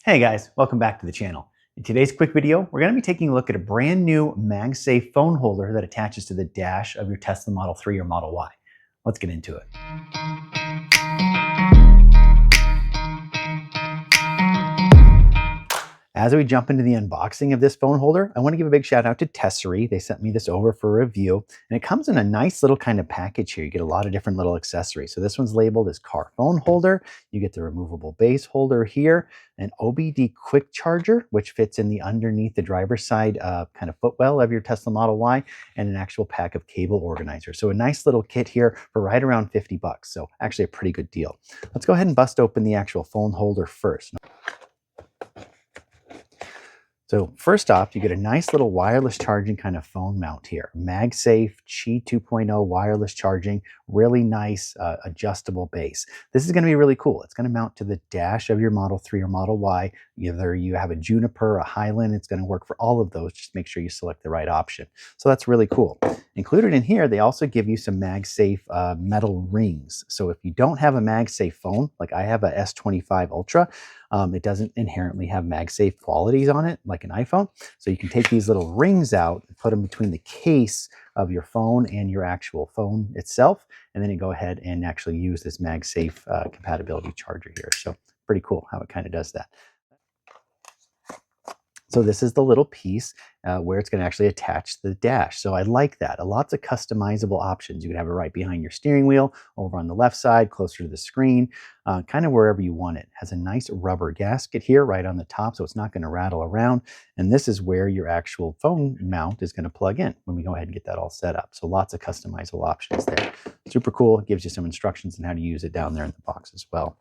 Hey guys, welcome back to the channel. In today's quick video, we're going to be taking a look at a brand new MagSafe phone holder that attaches to the dash of your Tesla Model 3 or Model Y. Let's get into it. As we jump into the unboxing of this phone holder, I want to give a big shout out to Tessery. They sent me this over for a review, and it comes in a nice little kind of package here. You get a lot of different little accessories. So this one's labeled as car phone holder. You get the removable base holder here, an OBD quick charger, which fits in the underneath the driver's side kind of footwell of your Tesla Model Y, and an actual pack of cable organizers. So a nice little kit here for right around 50 bucks. So actually a pretty good deal. Let's go ahead and bust open the actual phone holder first. So first off, you get a nice little wireless charging kind of phone mount here. MagSafe Qi 2.0 wireless charging, really nice adjustable base. This is going to be really cool. It's going to mount to the dash of your Model 3 or Model Y. Either you have a Juniper, a Highland, it's going to work for all of those. Just make sure you select the right option. So that's really cool. Included in here, they also give you some MagSafe metal rings. So if you don't have a MagSafe phone, like I have a S25 Ultra, it doesn't inherently have MagSafe qualities on it like an iPhone. So you can take these little rings out and put them between the case of your phone and your actual phone itself. And then you go ahead and actually use this MagSafe compatibility charger here. So pretty cool how it kind of does that. So this is the little piece where it's going to actually attach to the dash. So I like that. Lots of customizable options. You can have it right behind your steering wheel, over on the left side, closer to the screen, kind of wherever you want it. Has a nice rubber gasket here right on the top, so it's not going to rattle around. And this is where your actual phone mount is going to plug in when we go ahead and get that all set up. So lots of customizable options there. Super cool. It gives you some instructions on how to use it down there in the box as well.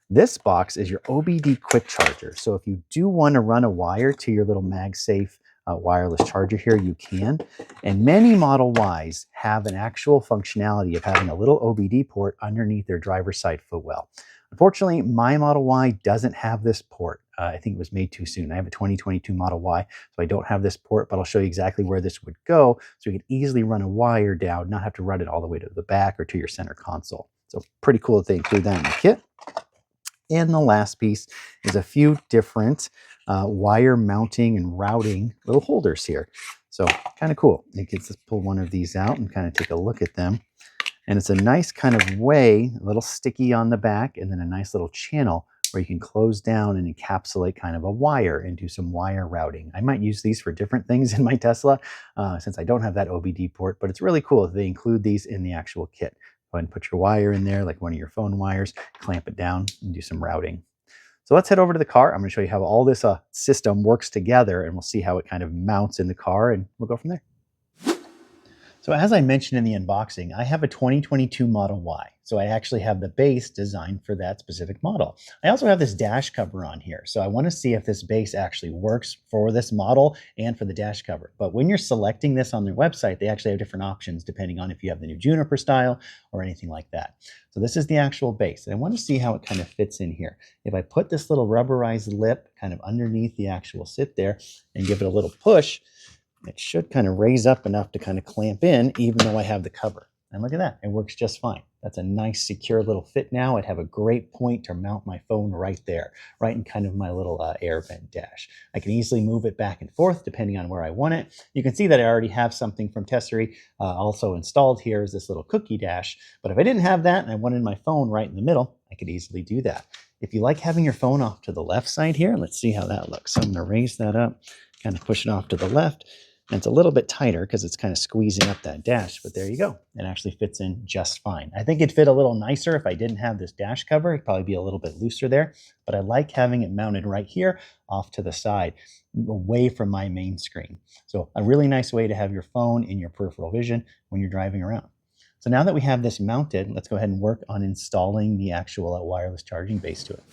This box is your OBD quick charger. So if you do want to run a wire to your little MagSafe wireless charger here, you can. And many Model Ys have an actual functionality of having a little OBD port underneath their driver's side footwell. Unfortunately, my Model Y doesn't have this port. I think it was made too soon. I have a 2022 Model Y, so I don't have this port, but I'll show you exactly where this would go so you can easily run a wire down, not have to run it all the way to the back or to your center console. So pretty cool that they include that in the kit. And the last piece is a few different wire mounting and routing little holders here. So kind of cool. You can just pull one of these out and kind of take a look at them. And it's a nice kind of way, a little sticky on the back, and then a nice little channel where you can close down and encapsulate kind of a wire and do some wire routing. I might use these for different things in my Tesla since I don't have that OBD port, but it's really cool that they include these in the actual kit. Go ahead and put your wire in there, like one of your phone wires, clamp it down and do some routing. So let's head over to the car. I'm going to show you how all this system works together, and we'll see how it kind of mounts in the car, and we'll go from there. So as I mentioned in the unboxing, I have a 2022 Model Y. So I actually have the base designed for that specific model. I also have this dash cover on here. So I want to see if this base actually works for this model and for the dash cover. But when you're selecting this on their website, they actually have different options depending on if you have the new Juniper style or anything like that. So this is the actual base. And I want to see how it kind of fits in here. If I put this little rubberized lip kind of underneath the actual sit there and give it a little push, it should kind of raise up enough to kind of clamp in, even though I have the cover. And look at that, it works just fine. That's a nice secure little fit now. I'd have a great point to mount my phone right there, right in kind of my little air vent dash. I can easily move it back and forth depending on where I want it. You can see that I already have something from Tessery also installed here is this little cookie dash. But if I didn't have that and I wanted my phone right in the middle, I could easily do that. If you like having your phone off to the left side here, let's see how that looks. So I'm going to raise that up, kind of push it off to the left. And it's a little bit tighter because it's kind of squeezing up that dash, but there you go. It actually fits in just fine. I think it'd fit a little nicer if I didn't have this dash cover. It'd probably be a little bit looser there, but I like having it mounted right here off to the side, away from my main screen. So a really nice way to have your phone in your peripheral vision when you're driving around. So now that we have this mounted, let's go ahead and work on installing the actual wireless charging base to it.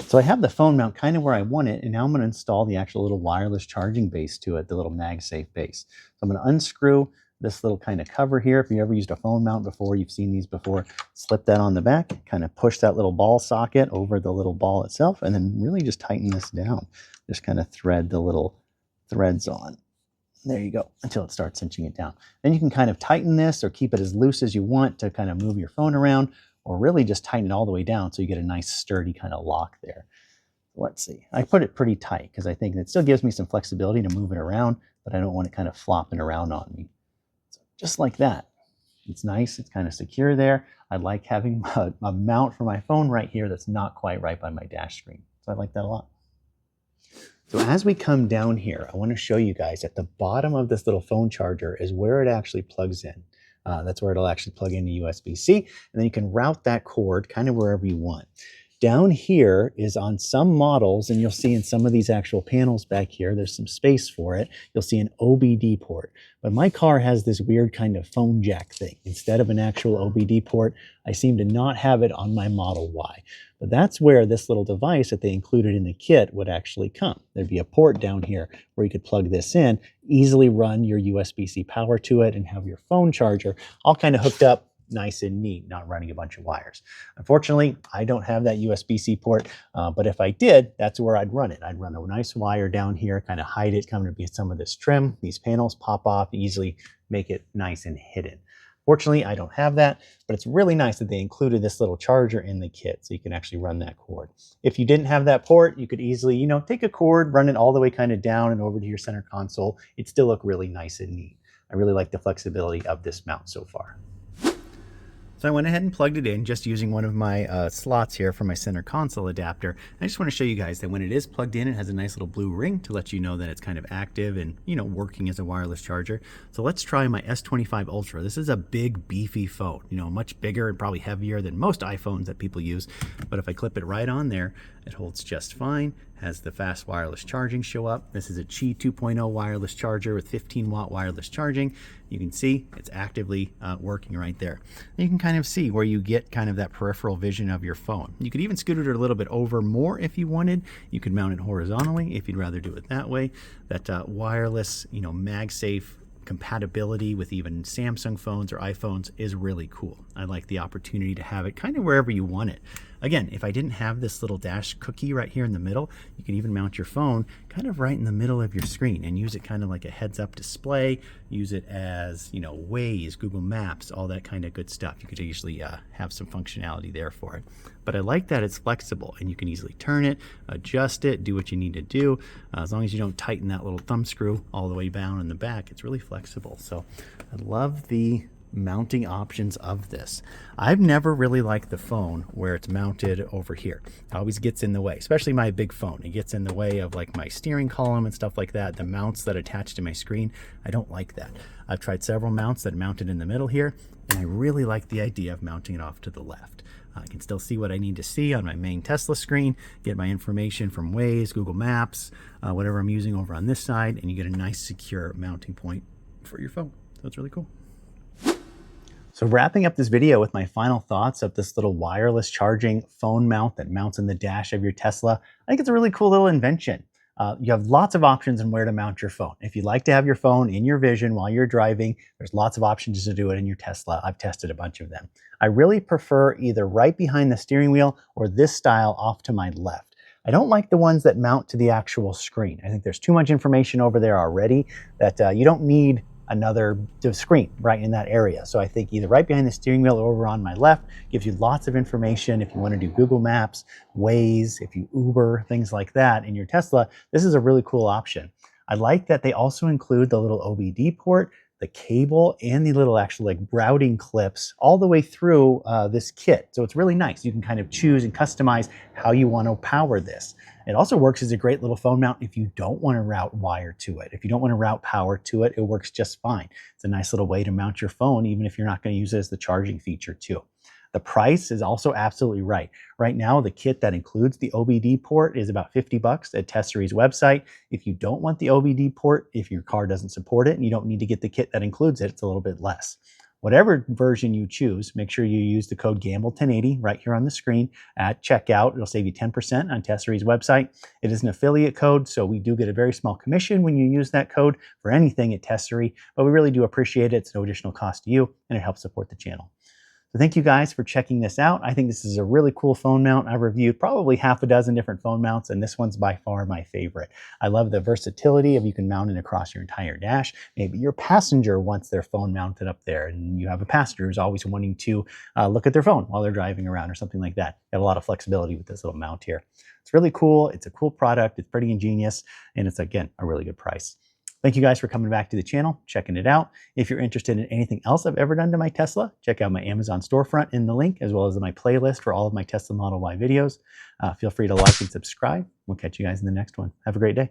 So I have the phone mount kind of where I want it, and now I'm going to install the actual little wireless charging base to it, the little MagSafe base. So I'm going to unscrew this little kind of cover here. If you ever used a phone mount before, you've seen these before, slip that on the back, kind of push that little ball socket over the little ball itself, and then really just tighten this down. Just kind of thread the little threads on. There you go, until it starts cinching it down. Then you can kind of tighten this or keep it as loose as you want to kind of move your phone around, or really just tighten it all the way down so you get a nice sturdy kind of lock there. Let's see. I put it pretty tight because I think it still gives me some flexibility to move it around, but I don't want it kind of flopping around on me. So just like that. It's nice. It's kind of secure there. I like having a mount for my phone right here that's not quite right by my dash screen. So I like that a lot. So as we come down here, I want to show you guys at the bottom of this little phone charger is where it actually plugs in. That's where it'll actually plug into USB-C, and then you can route that cord kind of wherever you want. Down here is on some models, and you'll see in some of these actual panels back here, there's some space for it. You'll see an OBD port. But my car has this weird kind of phone jack thing. Instead of an actual OBD port, I seem to not have it on my Model Y. But that's where this little device that they included in the kit would actually come. There'd be a port down here where you could plug this in, easily run your USB-C power to it, and have your phone charger all kind of hooked up nice and neat, not running a bunch of wires. Unfortunately, I don't have that USB-C port, but if I did, that's where I'd run it. I'd run a nice wire down here, kind of hide it, come to be some of this trim. These panels pop off, easily make it nice and hidden. Fortunately, I don't have that, but it's really nice that they included this little charger in the kit so you can actually run that cord. If you didn't have that port, you could easily, take a cord, run it all the way kind of down and over to your center console. It'd still look really nice and neat. I really like the flexibility of this mount so far. So I went ahead and plugged it in just using one of my slots here for my center console adapter. I just want to show you guys that when it is plugged in, it has a nice little blue ring to let you know that it's kind of active and, working as a wireless charger. So let's try my S25 Ultra. This is a big, beefy phone, much bigger and probably heavier than most iPhones that people use. But if I clip it right on there, it holds just fine. Has the fast wireless charging show up. This is a Qi 2.0 wireless charger with 15-watt wireless charging. You can see it's actively working right there. And you can kind of see where you get kind of that peripheral vision of your phone. You could even scoot it a little bit over more if you wanted. You could mount it horizontally if you'd rather do it that way. That wireless, MagSafe compatibility with even Samsung phones or iPhones is really cool. I like the opportunity to have it kind of wherever you want it. Again, if I didn't have this little dash cookie right here in the middle, you can even mount your phone kind of right in the middle of your screen and use it kind of like a heads-up display, use it as, Waze, Google Maps, all that kind of good stuff. You could usually have some functionality there for it. But I like that it's flexible and you can easily turn it, adjust it, do what you need to do. As long as you don't tighten that little thumb screw all the way down in the back, it's really flexible. So I love the mounting options of this. I've never really liked the phone where it's mounted over here. It always gets in the way, especially my big phone. It gets in the way of like my steering column and stuff like that. The mounts that attach to my screen, I don't like that. I've tried several mounts that mounted in the middle here, and I really like the idea of mounting it off to the left. I can still see what I need to see on my main Tesla screen, get my information from Waze, Google Maps, whatever I'm using over on this side, and you get a nice secure mounting point for your phone. So it's really cool. So wrapping up this video with my final thoughts of this little wireless charging phone mount that mounts in the dash of your Tesla, I think it's a really cool little invention. You have lots of options on where to mount your phone. If you'd like to have your phone in your vision while you're driving, there's lots of options to do it in your Tesla. I've tested a bunch of them. I really prefer either right behind the steering wheel or this style off to my left. I don't like the ones that mount to the actual screen. I think there's too much information over there already that you don't need another screen right in that area. So I think either right behind the steering wheel or over on my left gives you lots of information. If you want to do Google Maps, Waze, if you Uber, things like that in your Tesla, this is a really cool option. I like that they also include the little OBD port, the cable, and the little actual like routing clips all the way through this kit. So it's really nice. You can kind of choose and customize how you want to power this. It also works as a great little phone mount if you don't want to route wire to it. If you don't want to route power to it, it works just fine. It's a nice little way to mount your phone, even if you're not going to use it as the charging feature too. The price is also absolutely right. Right now, the kit that includes the OBD port is about $50 at Tesseri's website. If you don't want the OBD port, if your car doesn't support it and you don't need to get the kit that includes it, it's a little bit less. Whatever version you choose, make sure you use the code GAMBLE1080 right here on the screen at checkout. It'll save you 10% on Tesseri's website. It is an affiliate code, so we do get a very small commission when you use that code for anything at Tesseri, but we really do appreciate it. It's no additional cost to you, and it helps support the channel. So thank you guys for checking this out. I think this is a really cool phone mount. I've reviewed probably half a dozen different phone mounts, and this one's by far my favorite. I love the versatility of you can mount it across your entire dash. Maybe your passenger wants their phone mounted up there, and you have a passenger who's always wanting to look at their phone while they're driving around or something like that. You have a lot of flexibility with this little mount here. It's really cool. It's a cool product. It's pretty ingenious, and it's, again, a really good price. Thank you guys for coming back to the channel, checking it out. If you're interested in anything else I've ever done to my Tesla, check out my Amazon storefront in the link, as well as my playlist for all of my Tesla Model Y videos. Feel free to like and subscribe. We'll catch you guys in the next one. Have a great day.